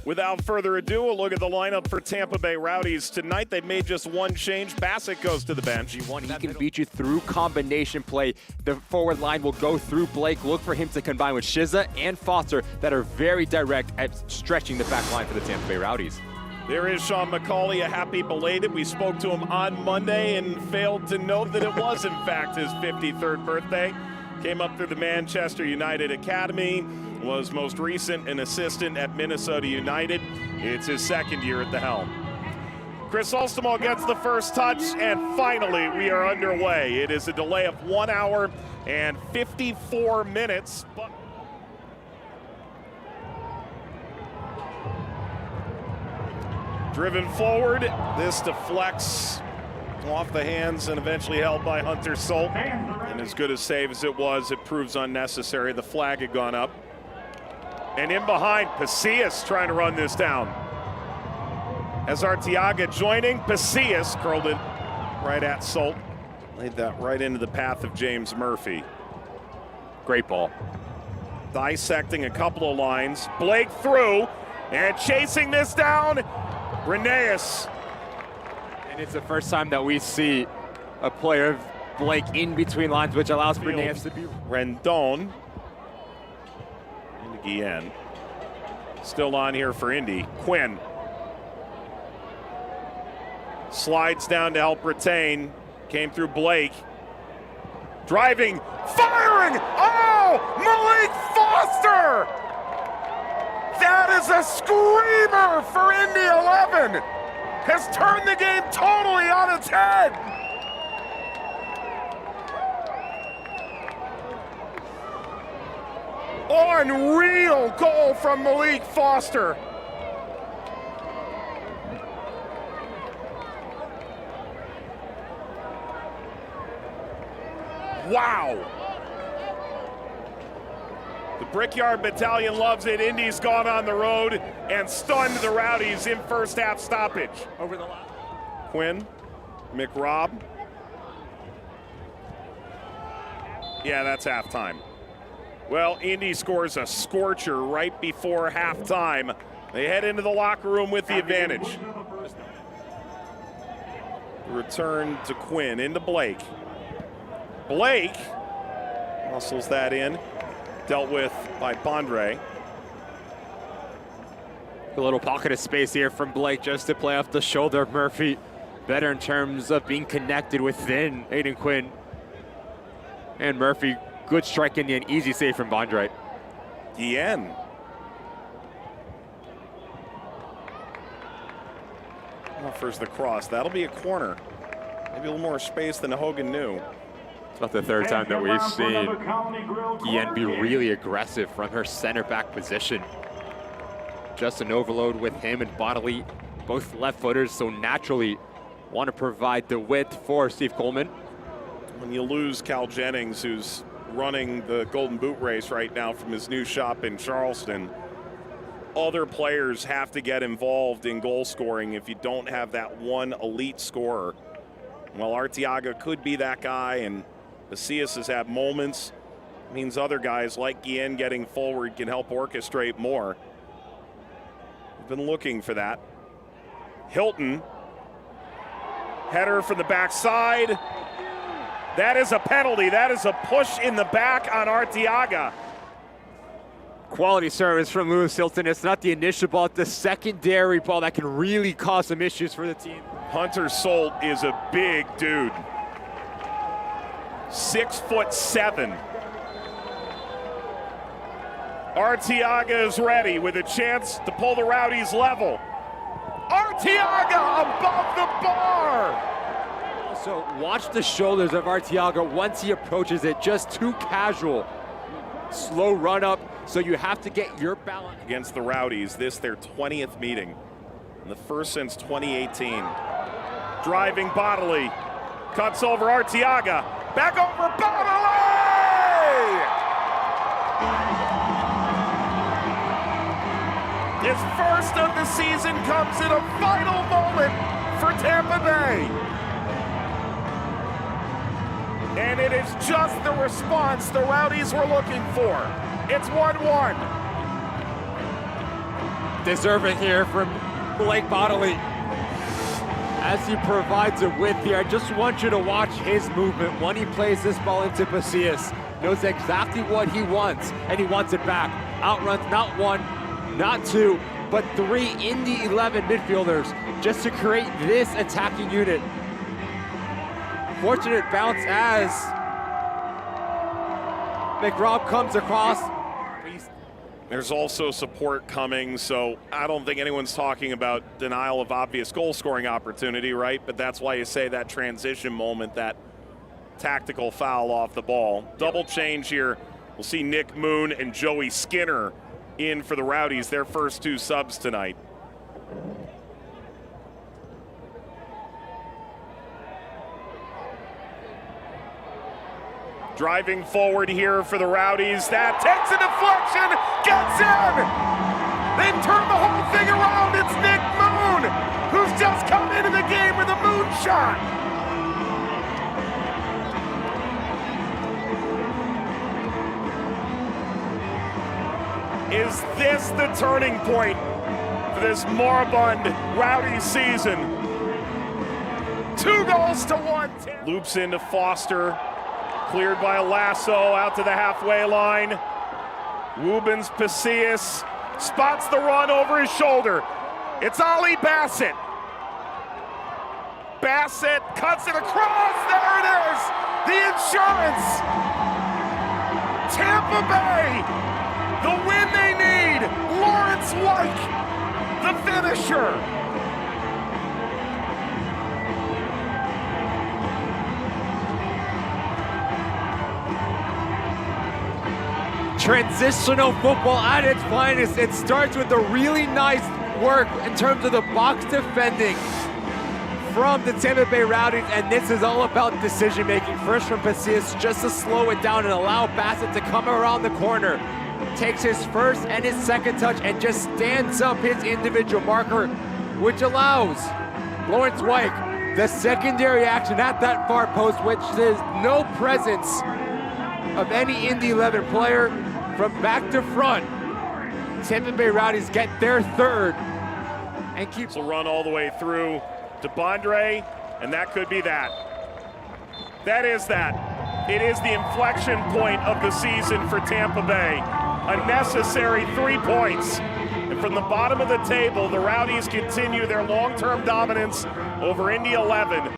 Without further ado, a look at the lineup for Tampa Bay Rowdies. Tonight, they've made just one change. Bassett goes to the bench. He can beat you through combination play. The forward line will go through Blake. Look for him to combine with Shiza and Foster that are very direct at stretching the back line for the Tampa Bay Rowdies. There is Sean McCauley, a happy belated. We spoke to him on Monday and failed to note that it was, in fact, his 53rd birthday. Came up through the Manchester United Academy, was most recent an assistant at Minnesota United. It's his second year at the helm. Crisostomo gets the first touch, and finally we are underway. It is a delay of 1 hour and 54 minutes. Driven forward, this deflects off the hands and eventually held by Hunter Solt. And as good a save as it was, it proves unnecessary. The flag had gone up. And in behind, Pacius trying to run this down. As Arteaga joining, Pacius curled it right at Solt. Laid that right into the path of James Murphy. Great ball. Dissecting a couple of lines. Blake through, and chasing this down, Brynéus. And it's the first time that we see a player of Blake in between lines, which allows Brynéus to be. Rendon. And Guillen. Still on here for Indy. Quinn. Slides down to help retain. Came through Blake. Driving. Firing! Oh! Maalique Foster! That is a screamer for Indy 11! Has turned the game totally on its head! Unreal goal from Maalique Foster. Wow. The Brickyard Battalion loves it. Indy's gone on the road and stunned the Rowdies in first half stoppage. Over the line. Quinn, McRobb. Yeah, that's halftime. Well, Indy scores a scorcher right before halftime. They head into the locker room with the advantage. Return to Quinn, into Blake. Blake muscles that in. Dealt with by Bondre. A little pocket of space here from Blake just to play off the shoulder of Murphy. Better in terms of being connected within Aiden Quinn. And Murphy, good strike in the end, easy save from Bondre. Guillen. Offers the cross. That'll be a corner. Maybe a little more space than Hogan knew. It's not the third time that we've seen Guillen be really aggressive from her center back position. Just an overload with him and Bodily, both left footers, so naturally want to provide the width for Steve Coleman. When you lose Cal Jennings, who's running the Golden Boot race right now from his new shop in Charleston, other players have to get involved in goal scoring if you don't have that one elite scorer. Well, Arteaga could be that guy, and Pacius has had moments. It means other guys like Guillen getting forward can help orchestrate more. We've been looking for that. Hilton. Header from the backside. That is a penalty. That is a push in the back on Arteaga. Quality service from Lewis Hilton. It's not the initial ball, it's the secondary ball that can really cause some issues for the team. Hunter Solt is a big dude. 6'7". Arteaga is ready with a chance to pull the Rowdies level. Arteaga above the bar. Also, watch the shoulders of Arteaga once he approaches it, just too casual. Slow run up, so you have to get your balance. Against the Rowdies, this their 20th meeting, and the first since 2018. Driving Bodily, cuts over Arteaga, back over Bodily! His first of the season comes in a vital moment for Tampa Bay. And it is just the response the Rowdies were looking for. It's 1-1. deserving here from Blake Bodily as he provides a width here. I just want you to watch his movement when he plays this ball into Pacius. Knows exactly what he wants, and he wants it back. Outruns not one, not two, but 3 Indy 11 midfielders just to create this attacking unit. Fortunate bounce as McRob comes across. There's also support coming, so I don't think anyone's talking about denial of obvious goal-scoring opportunity, right? But that's why you say that transition moment, that tactical foul off the ball. Double change here. We'll see Nick Moon and Joey Skinner in for the Rowdies, their first 2 subs tonight. Driving forward here for the Rowdies. That takes a deflection, gets in! They've turned the whole thing around. It's Nick Moon, who's just come into the game with a moon shot. Is this the turning point for this moribund Rowdies season? 2 goals to 1. Loops into Foster. Cleared by a lasso out to the halfway line. Woobens, Pacius spots the run over his shoulder. It's Ali Bassett. Bassett cuts it across. There it is. The insurance. Tampa Bay. The win they need. Laurence Wyke, the finisher. Transitional football at its finest. It starts with a really nice work in terms of the box defending from the Tampa Bay Rowdies, and this is all about decision making. First from Pacius, just to slow it down and allow Bassett to come around the corner. Takes his first and his second touch and just stands up his individual marker, which allows Laurence Wyke the secondary action at that far post, which is no presence of any Indy 11 player. From back to front, Tampa Bay Rowdies get their 3rd and keep. Will run all the way through to Bondre, and that could be that. That is that. It is the inflection point of the season for Tampa Bay. A necessary 3 points. And from the bottom of the table, the Rowdies continue their long-term dominance over Indy 11.